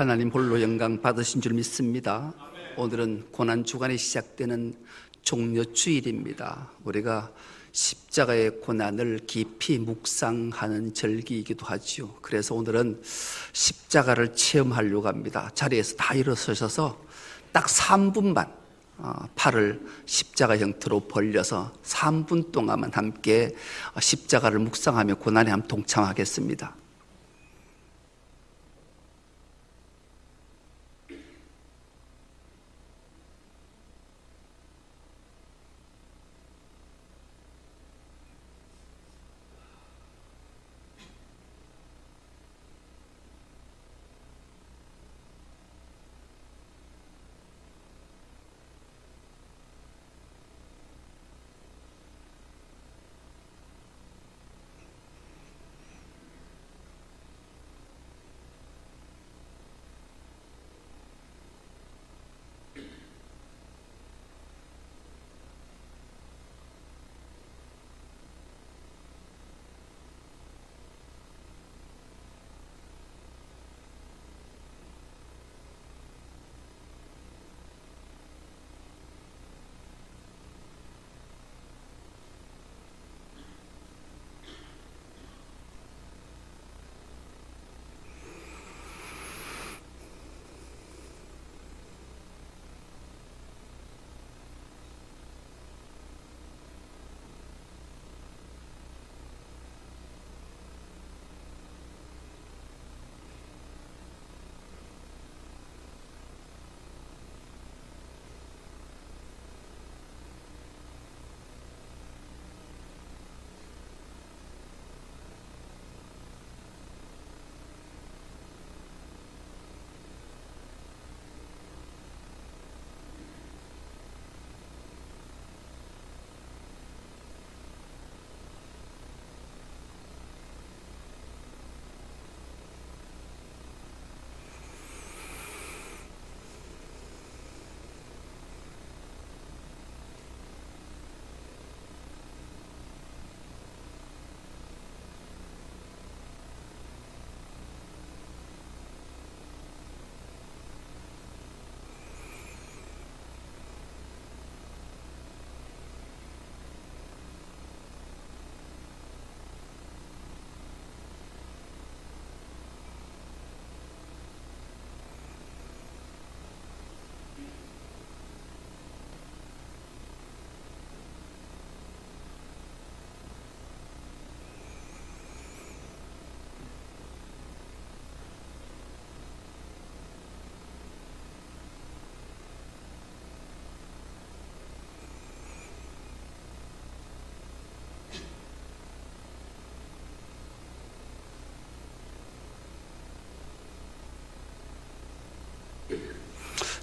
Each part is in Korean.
하나님 홀로 영광 받으신 줄 믿습니다. 오늘은 고난주간에 시작되는 종려주일입니다. 우리가 십자가의 고난을 깊이 묵상하는 절기이기도 하지요. 그래서 오늘은 십자가를 체험하려고 합니다. 자리에서 다 일어서셔서 딱 3분만 팔을 십자가 형태로 벌려서 3분 동안만 함께 십자가를 묵상하며 고난에 함께 동참하겠습니다.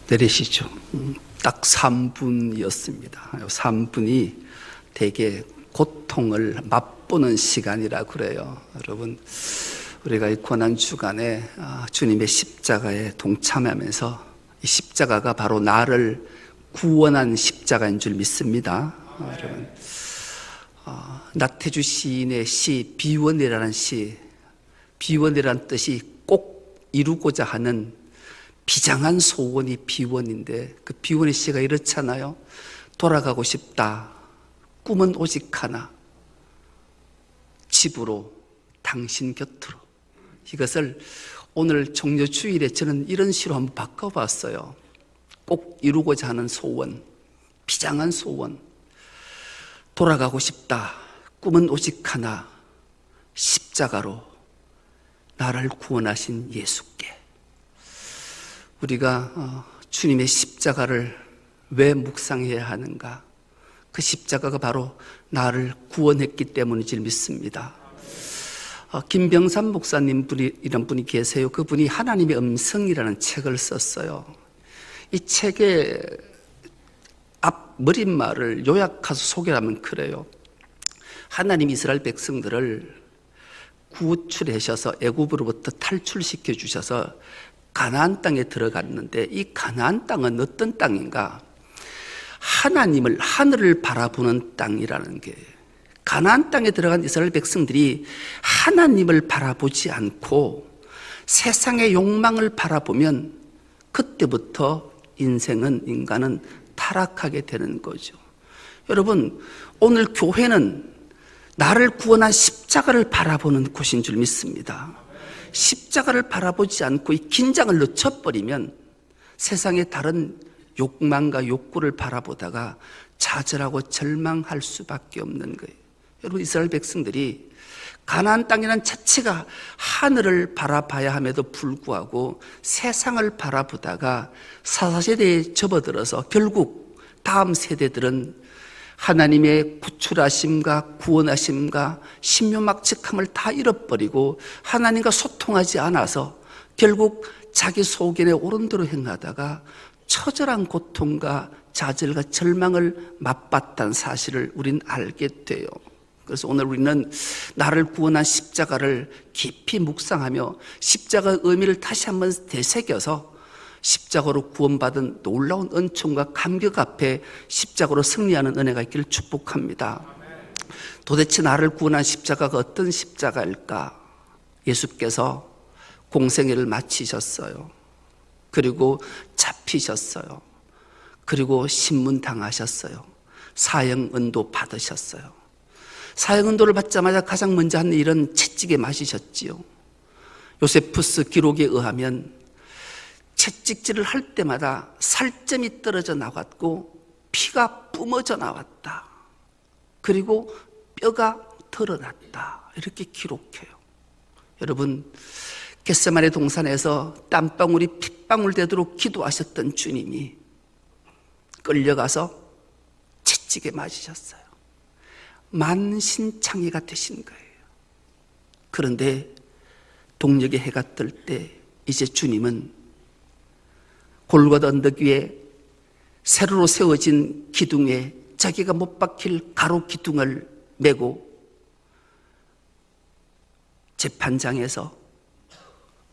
내리시죠. 딱 3분이었습니다. 3분이 되게 고통을 맛보는 시간이라 그래요. 여러분, 우리가 이 고난주간에 주님의 십자가에 동참하면서 이 십자가가 바로 나를 구원한 십자가인 줄 믿습니다. 여러분, 나태주 시인의 시 비원이라는 시, 비원이라는 뜻이 꼭 이루고자 하는 비장한 소원이 비원인데, 그 비원의 시가 이렇잖아요. 돌아가고 싶다. 꿈은 오직 하나. 집으로, 당신 곁으로. 이것을 오늘 종려주일에 저는 이런 시로 한번 바꿔봤어요. 꼭 이루고자 하는 소원, 비장한 소원. 돌아가고 싶다. 꿈은 오직 하나. 십자가로 나를 구원하신 예수께. 우리가 주님의 십자가를 왜 묵상해야 하는가? 그 십자가가 바로 나를 구원했기 때문인 줄 믿습니다. 김병삼 목사님 이런 분이 계세요. 그분이 하나님의 음성이라는 책을 썼어요. 이 책의 앞 머릿말을 요약해서 소개하면 그래요. 하나님 이스라엘 백성들을 구출하셔서 애굽으로부터 탈출시켜 주셔서 가나안 땅에 들어갔는데, 이 가나안 땅은 어떤 땅인가? 하나님을, 하늘을 바라보는 땅이라는 게, 가나안 땅에 들어간 이스라엘 백성들이 하나님을 바라보지 않고 세상의 욕망을 바라보면 그때부터 인간은 타락하게 되는 거죠. 여러분, 오늘 교회는 나를 구원한 십자가를 바라보는 곳인 줄 믿습니다. 십자가를 바라보지 않고 이 긴장을 늦춰버리면 세상의 다른 욕망과 욕구를 바라보다가 좌절하고 절망할 수밖에 없는 거예요. 여러분, 이스라엘 백성들이 가나안 땅이라는 자체가 하늘을 바라봐야 함에도 불구하고 세상을 바라보다가 사사시대에 접어들어서 결국 다음 세대들은 하나님의 구출하심과 구원하심과 신묘막측함을 다 잃어버리고 하나님과 소통하지 않아서 결국 자기 소견에 옳은 대로 행하다가 처절한 고통과 좌절과 절망을 맛봤다는 사실을 우린 알게 돼요. 그래서 오늘 우리는 나를 구원한 십자가를 깊이 묵상하며 십자가의 의미를 다시 한번 되새겨서 십자가로 구원받은 놀라운 은총과 감격 앞에 십자가로 승리하는 은혜가 있기를 축복합니다. 도대체 나를 구원한 십자가가 어떤 십자가일까? 예수께서 공생애를 마치셨어요. 그리고 잡히셨어요. 그리고 신문당하셨어요. 사형은도 받으셨어요. 사형은도를 받자마자 가장 먼저 한 일은 채찍에 맞으셨지요. 요세푸스 기록에 의하면 채찍질을 할 때마다 살점이 떨어져 나왔고 피가 뿜어져 나왔다. 그리고 뼈가 드러났다. 이렇게 기록해요. 여러분, 겟세마네 동산에서 땀방울이 핏방울 되도록 기도하셨던 주님이 끌려가서 채찍에 맞으셨어요. 만신창이가 되신 거예요. 그런데 동력의 해가 뜰 때 이제 주님은 골고다 언덕 위에 세로로 세워진 기둥에 자기가 못 박힐 가로 기둥을 메고 재판장에서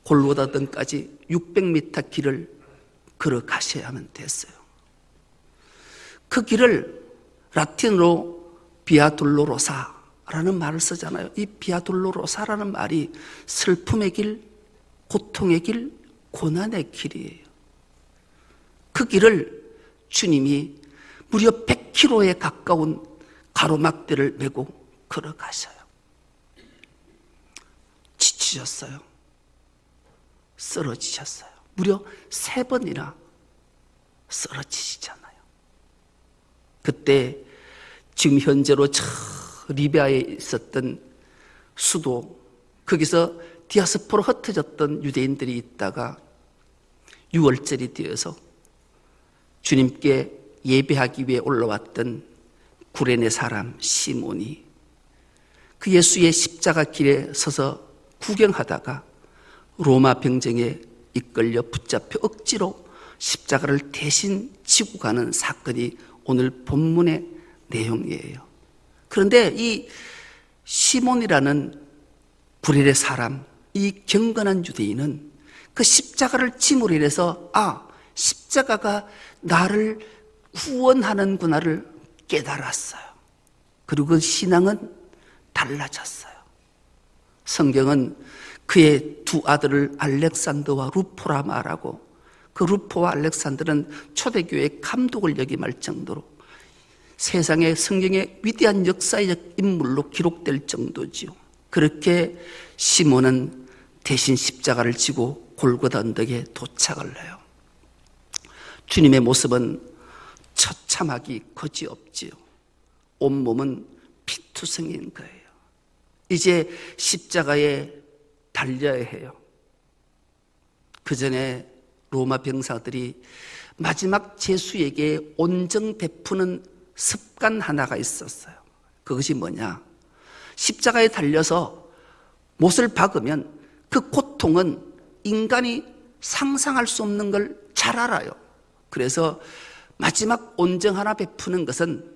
골고다 등까지 600m 길을 걸어가셔야만 됐어요. 그 길을 라틴어로 비아돌로로사라는 말을 쓰잖아요. 이 비아돌로로사라는 말이 슬픔의 길, 고통의 길, 고난의 길이에요. 그 길을 주님이 무려 100km에 가까운 가로막대를 메고 걸어가셔요. 지치셨어요. 쓰러지셨어요. 무려 3번이나 쓰러지시잖아요. 그때 지금 현재로 저 리비아에 있었던 수도, 거기서 디아스포로 흩어졌던 유대인들이 있다가 6월절이 되어서 주님께 예배하기 위해 올라왔던 구레네 사람 시몬이 그 예수의 십자가 길에 서서 구경하다가 로마 병정에 이끌려 붙잡혀 억지로 십자가를 대신 지고 가는 사건이 오늘 본문의 내용이에요. 그런데 이 시몬이라는 구레네 사람, 이 경건한 유대인은 그 십자가를 짐으로 인해서 십자가가 나를 구원하는구나를 깨달았어요. 그리고 그 신앙은 달라졌어요. 성경은 그의 두 아들을 알렉산더와 루포라 말하고 그 루포와 알렉산더는 초대교회의 감독을 역임할 정도로 세상의 성경의 위대한 역사적 인물로 기록될 정도지요. 그렇게 시몬은 대신 십자가를 지고 골고다 언덕에 도착을 해요. 주님의 모습은 처참하기 거지없지요. 온몸은 피투성인 거예요. 이제 십자가에 달려야 해요. 그 전에 로마 병사들이 마지막 제수에게 온정 베푸는 습관 하나가 있었어요. 그것이 뭐냐? 십자가에 달려서 못을 박으면 그 고통은 인간이 상상할 수 없는 걸 잘 알아요. 그래서 마지막 온정 하나 베푸는 것은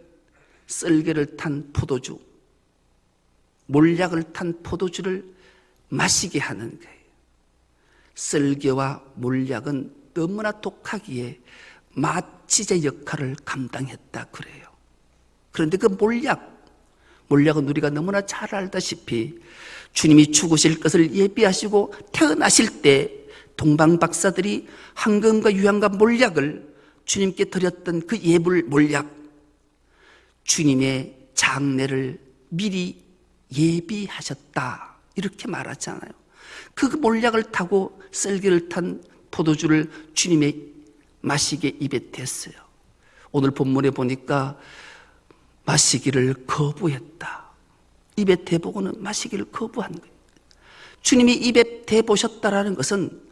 썰개를 탄 포도주, 몰약을 탄 포도주를 마시게 하는 거예요. 썰개와 몰약은 너무나 독하기에 마취제 역할을 감당했다 그래요. 그런데 그 몰약은 우리가 너무나 잘 알다시피 주님이 죽으실 것을 예비하시고 태어나실 때 동방 박사들이 황금과 유향과 몰약을 주님께 드렸던 그 예불 몰약, 주님의 장례를 미리 예비하셨다 이렇게 말하잖아요. 그 몰약을 타고 썰기를 탄 포도주를 주님의 마시게 입에 댔어요. 오늘 본문에 보니까 마시기를 거부했다. 입에 대보고는 마시기를 거부한 거예요. 주님이 입에 대보셨다라는 것은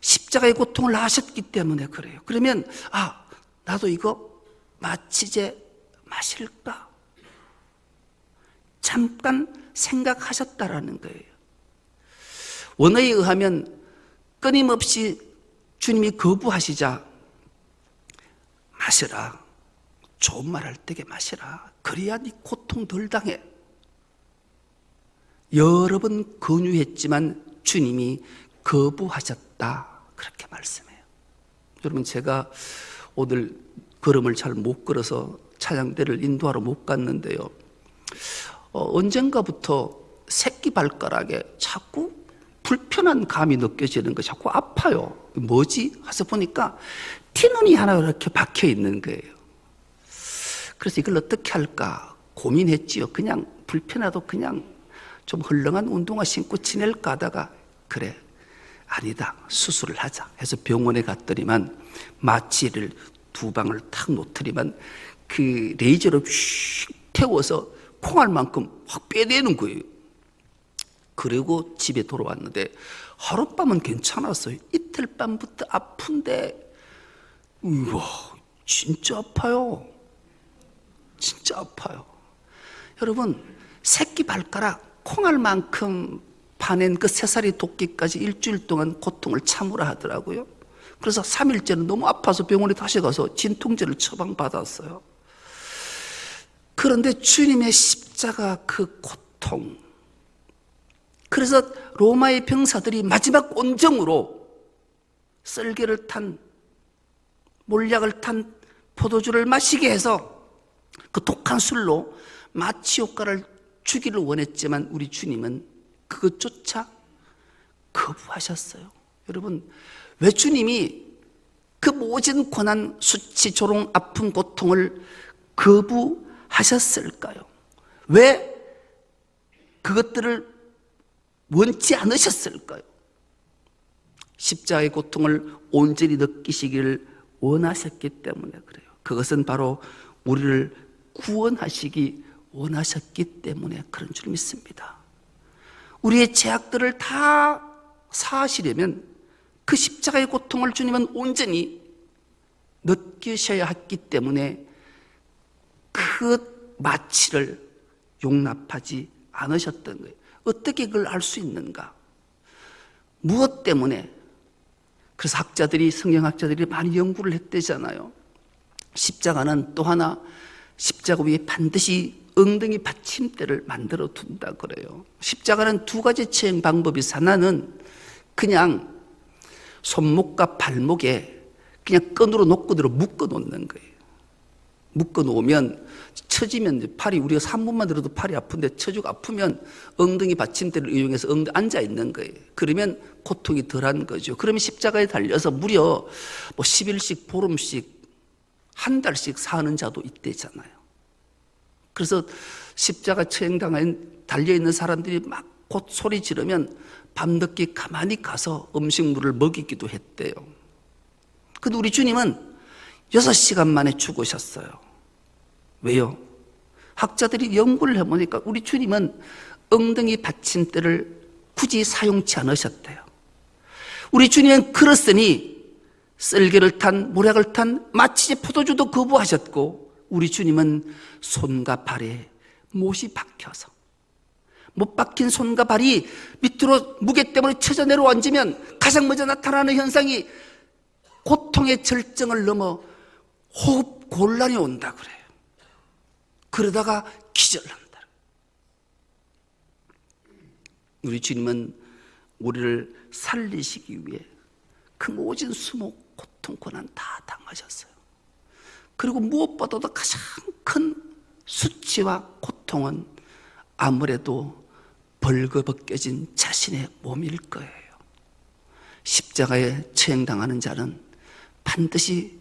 십자가의 고통을 아셨기 때문에 그래요. 그러면 나도 이거 마치제 마실까? 잠깐 생각하셨다라는 거예요. 원어에 의하면 끊임없이 주님이 거부하시자 마셔라. 좋은 말 할 때게 마셔라. 그래야 네 고통 덜 당해. 여러 번 권유했지만 주님이 거부하셨다. 그렇게 말씀해요. 여러분, 제가 오늘 걸음을 잘 못 걸어서 찬양대를 인도하러 못 갔는데요. 언젠가부터 새끼 발가락에 자꾸 불편한 감이 느껴지는 거, 자꾸 아파요. 뭐지? 해서 보니까 티눈이 하나 이렇게 박혀 있는 거예요. 그래서 이걸 어떻게 할까 고민했지요. 그냥 불편해도 그냥 좀 헐렁한 운동화 신고 지낼까 하다가 그래, 아니다, 수술을 하자 해서 병원에 갔더니만 마취를 2방을 탁 놓더니만 그 레이저로 휙 태워서 콩알만큼 확 빼내는 거예요. 그리고 집에 돌아왔는데 하룻밤은 괜찮았어요. 이틀 밤부터 아픈데 우와, 진짜 아파요. 진짜 아파요. 여러분, 새끼 발가락 콩알만큼 파낸 그 3살이 돋기까지 일주일 동안 고통을 참으라 하더라고요. 그래서 3일째는 너무 아파서 병원에 다시 가서 진통제를 처방받았어요. 그런데 주님의 십자가 그 고통, 그래서 로마의 병사들이 마지막 온정으로 썰개를 탄, 몰약을 탄 포도주를 마시게 해서 그 독한 술로 마취 효과를 주기를 원했지만 우리 주님은 그것조차 거부하셨어요. 여러분, 왜 주님이 그 모진 고난, 수치, 조롱, 아픔, 고통을 거부하셨을까요? 왜 그것들을 원치 않으셨을까요? 십자가의 고통을 온전히 느끼시기를 원하셨기 때문에 그래요. 그것은 바로 우리를 구원하시기 원하셨기 때문에 그런 줄 믿습니다. 우리의 죄악들을 다 사하시려면 그 십자가의 고통을 주님은 온전히 느끼셔야 했기 때문에 그 마취를 용납하지 않으셨던 거예요. 어떻게 그걸 알 수 있는가? 무엇 때문에? 그래서 성경학자들이 많이 연구를 했대잖아요. 십자가는 또 하나, 십자가 위에 반드시 엉덩이 받침대를 만들어 둔다 그래요. 십자가는 2가지 처형 방법이 있어. 하나는 그냥 손목과 발목에 그냥 끈으로 노끈으로 묶어 놓는 거예요. 묶어 놓으면 처지면 팔이, 우리가 3분만 들어도 팔이 아픈데 처지고 아프면 엉덩이 받침대를 이용해서 앉아 있는 거예요. 그러면 고통이 덜한 거죠. 그러면 십자가에 달려서 무려 10일씩, 보름씩, 한 달씩 사는 자도 있대잖아요. 그래서 십자가 처형당한 달려있는 사람들이 막 곧 소리 지르면 밤늦게 가만히 가서 음식물을 먹이기도 했대요. 근데 우리 주님은 6시간 만에 죽으셨어요. 왜요? 학자들이 연구를 해보니까 우리 주님은 엉덩이 받침대를 굳이 사용치 않으셨대요. 우리 주님은 그렇으니 썰개를 탄, 모략을 탄 마취제 포도주도 거부하셨고, 우리 주님은 손과 발에 못이 박혀서, 못 박힌 손과 발이 밑으로 무게 때문에 쳐져 내려앉으면 가장 먼저 나타나는 현상이 고통의 절정을 넘어 호흡 곤란이 온다 그래요. 그러다가 기절한다. 우리 주님은 우리를 살리시기 위해 그 모진 수목, 고통, 고난 다 당하셨어요. 그리고 무엇보다도 가장 큰 수치와 고통은 아무래도 벌거벗겨진 자신의 몸일 거예요. 십자가에 처형당하는 자는 반드시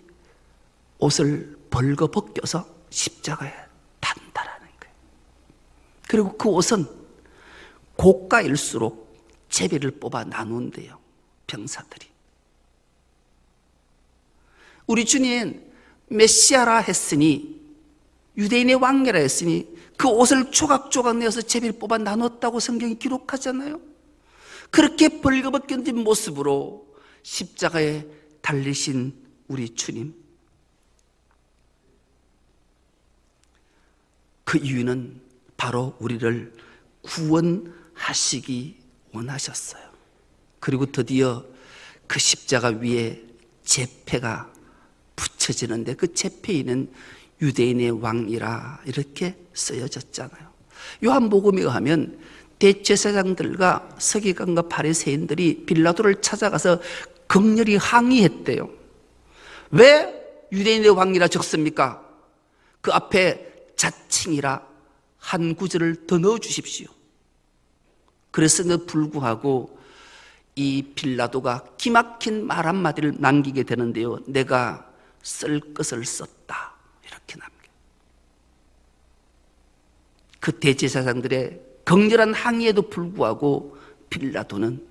옷을 벌거벗겨서 십자가에 단다라는 거예요. 그리고 그 옷은 고가일수록 제비를 뽑아 나눈대요, 병사들이. 우리 주님 메시아라 했으니, 유대인의 왕이라 했으니 그 옷을 조각조각 내어서 제비를 뽑아 나눴다고 성경이 기록하잖아요. 그렇게 벌거벗겨진 모습으로 십자가에 달리신 우리 주님, 그 이유는 바로 우리를 구원하시기 원하셨어요. 그리고 드디어 그 십자가 위에 제패가 붙여지는데, 그 제패에는 유대인의 왕이라 이렇게 쓰여졌잖아요. 요한복음에 의하면 대제사장들과 서기관과 바리새인들이 빌라도를 찾아가서 극렬히 항의했대요. 왜 유대인의 왕이라 적습니까? 그 앞에 자칭이라 한 구절을 더 넣어 주십시오. 그랬음에도 불구하고 이 빌라도가 기막힌 말 한마디를 남기게 되는데요. 내가 쓸 것을 썼다, 이렇게 남겨요. 그 대제사장들의 격렬한 항의에도 불구하고 빌라도는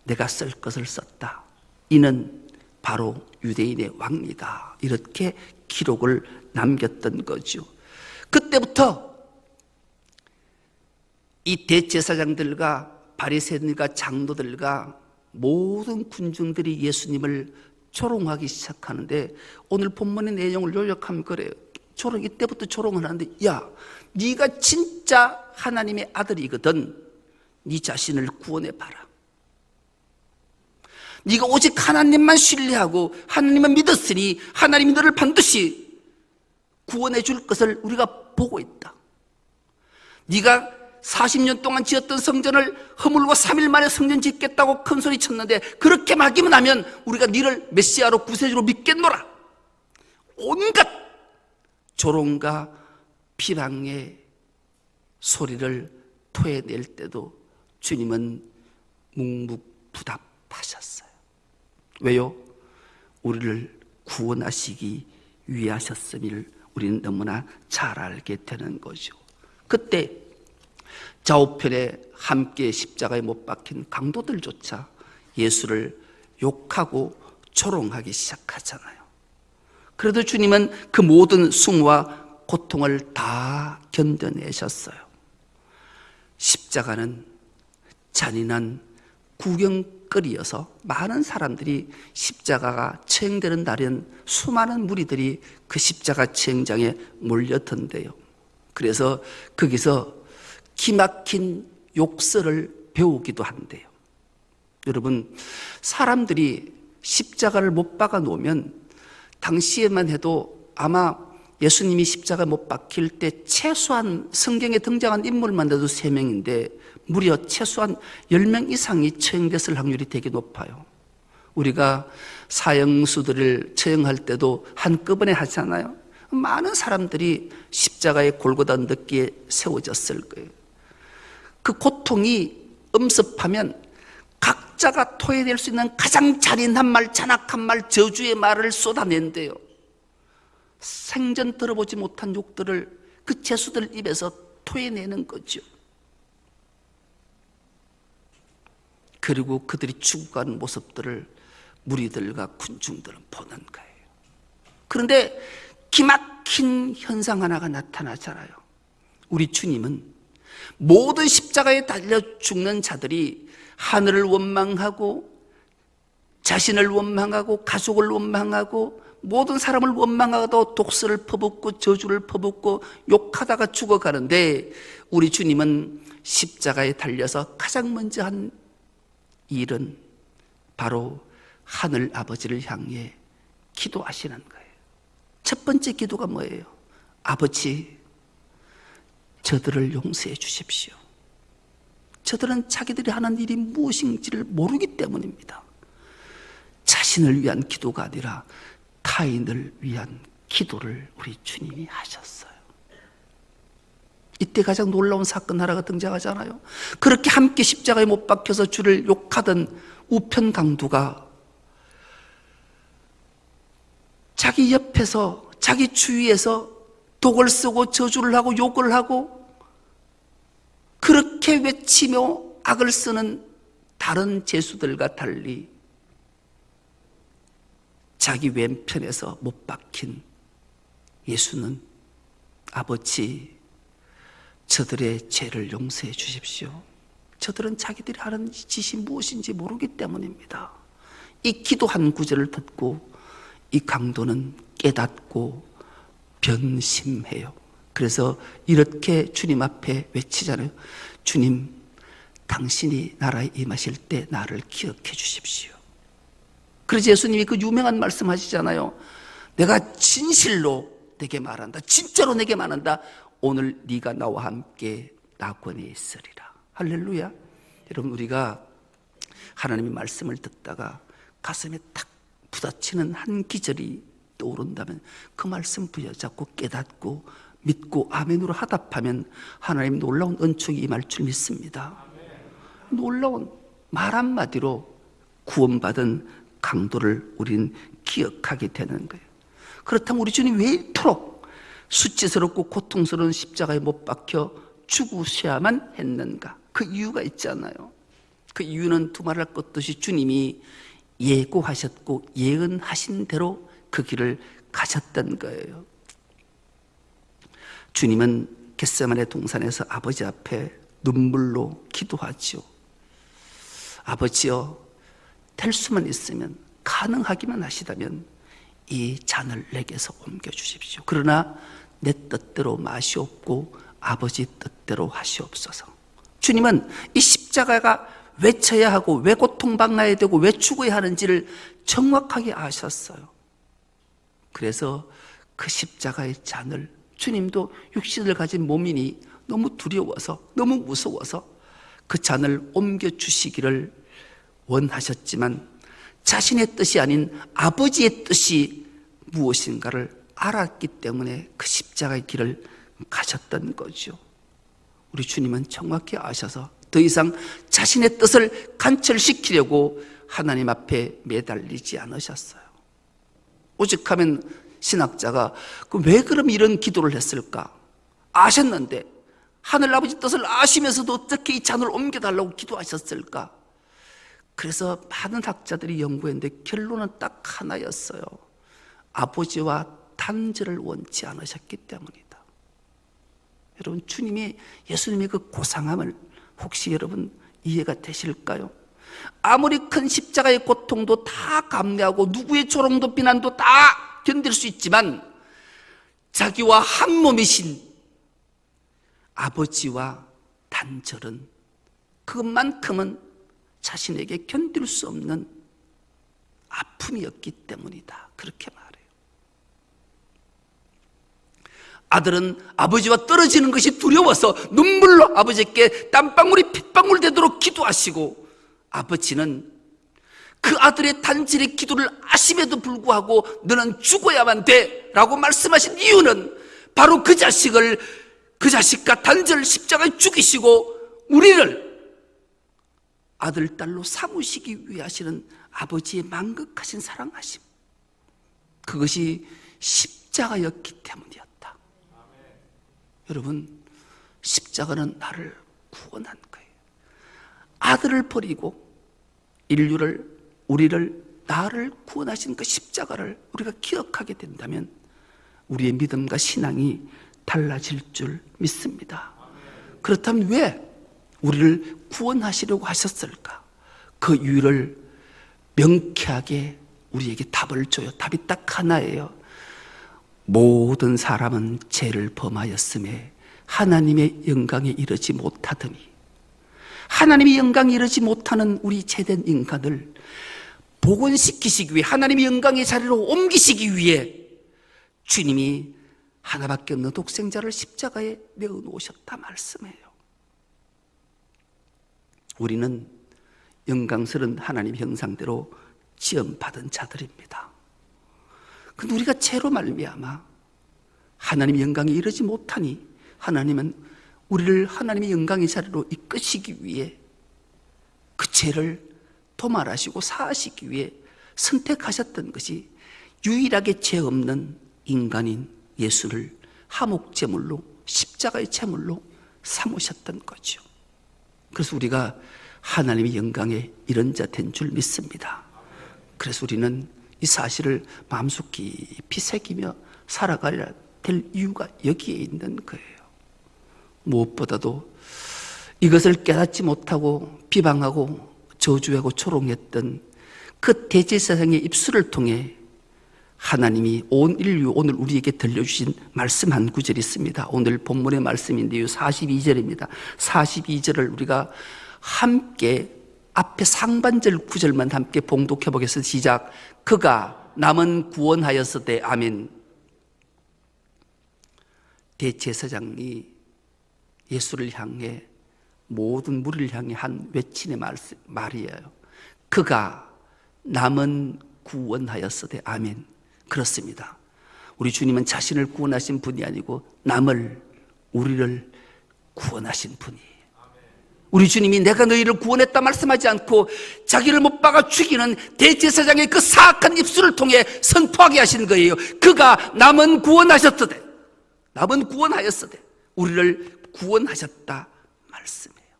내가 쓸 것을 썼다, 이는 바로 유대인의 왕이다, 이렇게 기록을 남겼던 거죠. 그때부터 이 대제사장들과 바리새인들과 장로들과 모든 군중들이 예수님을 조롱하기 시작하는데, 오늘 본문의 내용을 요약하면 그래요. 이때부터 조롱을 하는데, 야, 네가 진짜 하나님의 아들이거든 네 자신을 구원해봐라. 네가 오직 하나님만 신뢰하고 하나님만 믿었으니 하나님이 너를 반드시 구원해 줄 것을 우리가 보고 있다. 네가 40년 동안 지었던 성전을 허물고 3일 만에 성전 짓겠다고 큰 소리 쳤는데, 그렇게 막이면 하면 우리가 네를 메시아로 구세주로 믿겠노라. 온갖 조롱과 비방의 소리를 토해낼 때도 주님은 묵묵부답하셨어요. 왜요? 우리를 구원하시기 위하셨음을 우리는 너무나 잘 알게 되는 거죠. 그때 좌우편에 함께 십자가에 못 박힌 강도들조차 예수를 욕하고 조롱하기 시작하잖아요. 그래도 주님은 그 모든 수모와 고통을 다 견뎌내셨어요. 십자가는 잔인한 구경거리여서 많은 사람들이 십자가가 처형되는 날엔 수많은 무리들이 그 십자가 처형장에 몰렸던데요. 그래서 거기서 기막힌 욕설을 배우기도 한대요. 여러분, 사람들이 십자가를 못 박아 놓으면 당시에만 해도 아마 예수님이 십자가 못 박힐 때 최소한 성경에 등장한 인물만 해도 3명인데 무려 최소한 10명 이상이 처형됐을 확률이 되게 높아요. 우리가 사형수들을 처형할 때도 한꺼번에 하잖아요. 많은 사람들이 십자가의 골고다 언덕기에 세워졌을 거예요. 그 고통이 엄습하면 각자가 토해낼 수 있는 가장 잔인한 말, 잔악한 말, 저주의 말을 쏟아낸대요. 생전 들어보지 못한 욕들을 그 죄수들 입에서 토해내는 거죠. 그리고 그들이 죽어가는 모습들을 무리들과 군중들은 보는 거예요. 그런데 기막힌 현상 하나가 나타나잖아요. 우리 주님은 모든 십자가에 달려 죽는 자들이 하늘을 원망하고 자신을 원망하고 가족을 원망하고 모든 사람을 원망하고 독설을 퍼붓고 저주를 퍼붓고 욕하다가 죽어가는데, 우리 주님은 십자가에 달려서 가장 먼저 한 일은 바로 하늘 아버지를 향해 기도하시는 거예요. 첫 번째 기도가 뭐예요? 아버지, 저들을 용서해 주십시오. 저들은 자기들이 하는 일이 무엇인지를 모르기 때문입니다. 자신을 위한 기도가 아니라 타인을 위한 기도를 우리 주님이 하셨어요. 이때 가장 놀라운 사건 하나가 등장하잖아요. 그렇게 함께 십자가에 못 박혀서 주를 욕하던 우편 강도가 자기 옆에서, 자기 주위에서 독을 쓰고 저주를 하고 욕을 하고 그렇게 외치며 악을 쓰는 다른 죄수들과 달리 자기 왼편에서 못 박힌 예수는 아버지, 저들의 죄를 용서해 주십시오. 저들은 자기들이 하는 짓이 무엇인지 모르기 때문입니다. 이 기도 한 구절을 듣고 이 강도는 깨닫고 변심해요. 그래서 이렇게 주님 앞에 외치잖아요. 주님, 당신이 나라에 임하실 때 나를 기억해 주십시오. 그래서 예수님이 그 유명한 말씀 하시잖아요. 내가 진실로 내게 말한다. 진짜로 내게 말한다. 오늘 네가 나와 함께 낙원에 있으리라. 할렐루야. 여러분, 우리가 하나님의 말씀을 듣다가 가슴에 탁 부딪히는 한 기절이 떠오른다면 그 말씀 부여잡고 깨닫고 믿고 아멘으로 하답하면 하나님 놀라운 은총이 임할 줄 믿습니다. 놀라운 말 한마디로 구원받은 강도를 우린 기억하게 되는 거예요. 그렇다면 우리 주님 왜 이토록 수치스럽고 고통스러운 십자가에 못 박혀 죽으셔야만 했는가? 그 이유가 있잖아요. 그 이유는 두말할 것 없이 주님이 예고하셨고 예언하신 대로 그 길을 가셨던 거예요. 주님은 겟세마네 동산에서 아버지 앞에 눈물로 기도하지요. 아버지여, 될 수만 있으면, 가능하기만 하시다면 이 잔을 내게서 옮겨주십시오. 그러나 내 뜻대로 마시옵고 아버지 뜻대로 하시옵소서. 주님은 이 십자가가 왜 쳐야 하고 왜 고통받아야 되고 왜 죽어야 하는지를 정확하게 아셨어요. 그래서 그 십자가의 잔을, 주님도 육신을 가진 몸이니 너무 두려워서, 너무 무서워서 그 잔을 옮겨주시기를 원하셨지만 자신의 뜻이 아닌 아버지의 뜻이 무엇인가를 알았기 때문에 그 십자가의 길을 가셨던 거죠. 우리 주님은 정확히 아셔서 더 이상 자신의 뜻을 관철시키려고 하나님 앞에 매달리지 않으셨어요. 오직하면 신학자가 왜 그럼 이런 기도를 했을까? 아셨는데 하늘아버지 뜻을 아시면서도 어떻게 이 잔을 옮겨달라고 기도하셨을까? 그래서 많은 학자들이 연구했는데 결론은 딱 하나였어요. 아버지와 단절을 원치 않으셨기 때문이다. 여러분, 주님이, 예수님의 그 고상함을 혹시 여러분 이해가 되실까요? 아무리 큰 십자가의 고통도 다 감내하고 누구의 조롱도 비난도 다 견딜 수 있지만 자기와 한 몸이신 아버지와 단절은 그것만큼은 자신에게 견딜 수 없는 아픔이었기 때문이다. 그렇게 말해요. 아들은 아버지와 떨어지는 것이 두려워서 눈물로 아버지께 땀방울이 핏방울 되도록 기도하시고, 아버지는 그 아들의 단절의 기도를 아심에도 불구하고 너는 죽어야만 돼 라고 말씀하신 이유는 바로 그 자식과 단절 십자가에 죽이시고 우리를 아들, 딸로 삼으시기 위해 하시는 아버지의 만극하신 사랑하심, 그것이 십자가였기 때문이었다. 여러분, 십자가는 나를 구원한 거예요. 아들을 버리고 인류를, 우리를, 나를 구원하신 그 십자가를 우리가 기억하게 된다면 우리의 믿음과 신앙이 달라질 줄 믿습니다. 그렇다면 왜 우리를 구원하시려고 하셨을까? 그 이유를 명쾌하게 우리에게 답을 줘요. 답이 딱 하나예요. 모든 사람은 죄를 범하였음에 하나님의 영광에 이르지 못하더니, 하나님의 영광에 이르지 못하는 우리 죄된 인간을 복원시키시기 위해, 하나님의 영광의 자리로 옮기시기 위해 주님이 하나밖에 없는 독생자를 십자가에 내어놓으셨다 말씀해요. 우리는 영광스러운 하나님 형상대로 지음받은 자들입니다. 근데 우리가 죄로 말미암아 하나님의 영광에 이르지 못하니 하나님은 우리를 하나님의 영광의 자리로 이끄시기 위해 그 죄를 도말하시고 사하시기 위해 선택하셨던 것이 유일하게 죄 없는 인간인 예수를 화목제물로 십자가의 제물로 삼으셨던 거죠. 그래서 우리가 하나님의 영광에 이른 자 된 줄 믿습니다. 그래서 우리는 이 사실을 마음속 깊이 새기며 살아가야 될 이유가 여기에 있는 거예요. 무엇보다도 이것을 깨닫지 못하고 비방하고 저주하고 조롱했던 그 대제사장의 입술을 통해 하나님이 온 인류 오늘 우리에게 들려주신 말씀 한 구절이 있습니다. 오늘 본문의 말씀인데요, 42절입니다. 42절을 우리가 함께 앞에 상반절 구절만 함께 봉독해 보겠습니다. 시작. 그가 남은 구원하였으되 아멘. 대제사장이 예수를 향해 모든 무리를 향해 한 외침의 말이에요. 그가 남은 구원하였으되 아멘. 그렇습니다. 우리 주님은 자신을 구원하신 분이 아니고 남을, 우리를 구원하신 분이에요. 우리 주님이 내가 너희를 구원했다 말씀하지 않고 자기를 못 박아 죽이는 대제사장의 그 사악한 입술을 통해 선포하게 하신 거예요. 그가 남은 구원하셨으되, 남은 구원하였으되 우리를 구원하셨다 말씀이에요.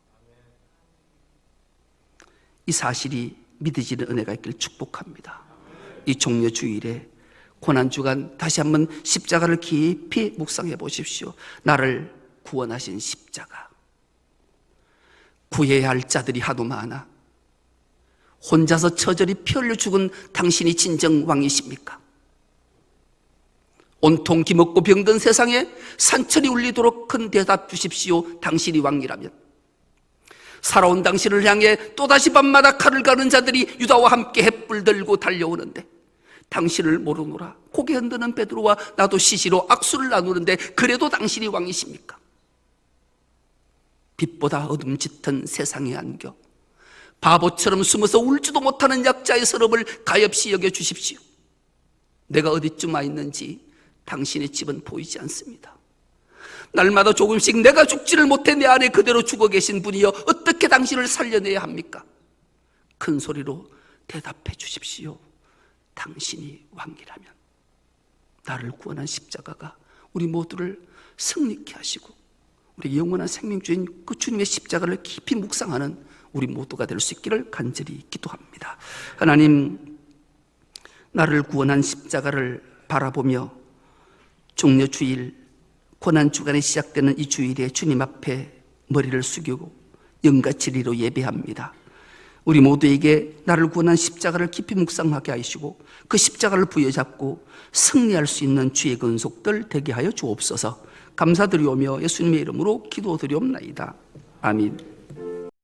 이 사실이 믿어지는 은혜가 있길 축복합니다. 이 종려주일에 고난주간 다시 한번 십자가를 깊이 묵상해 보십시오. 나를 구원하신 십자가. 구해야 할 자들이 하도 많아 혼자서 처절히 피 흘려 죽은 당신이 진정 왕이십니까? 온통 기먹고 병든 세상에 산천이 울리도록 큰 대답 주십시오. 당신이 왕이라면. 살아온 당신을 향해 또다시 밤마다 칼을 가는 자들이 유다와 함께 횃불 들고 달려오는데 당신을 모르노라. 고개 흔드는 베드로와 나도 시시로 악수를 나누는데 그래도 당신이 왕이십니까? 빛보다 어둠 짙은 세상에 안겨 바보처럼 숨어서 울지도 못하는 약자의 서름을 가엾이 여겨주십시오. 내가 어디쯤 와 있는지 당신의 집은 보이지 않습니다. 날마다 조금씩 내가 죽지를 못해 내 안에 그대로 죽어 계신 분이여 어떻게 당신을 살려내야 합니까? 큰 소리로 대답해 주십시오. 당신이 왕이라면. 나를 구원한 십자가가 우리 모두를 승리케 하시고 우리 영원한 생명주인 그 주님의 십자가를 깊이 묵상하는 우리 모두가 될 수 있기를 간절히 기도합니다. 하나님, 나를 구원한 십자가를 바라보며 종려주일 고난주간에 시작되는 이 주일에 주님 앞에 머리를 숙이고 영가치리로 예배합니다. 우리 모두에게 나를 구원한 십자가를 깊이 묵상하게 하시고 그 십자가를 부여잡고 승리할 수 있는 주의 근속들 되게 하여 주옵소서. 감사드리오며 예수님의 이름으로 기도드리옵나이다. 아멘.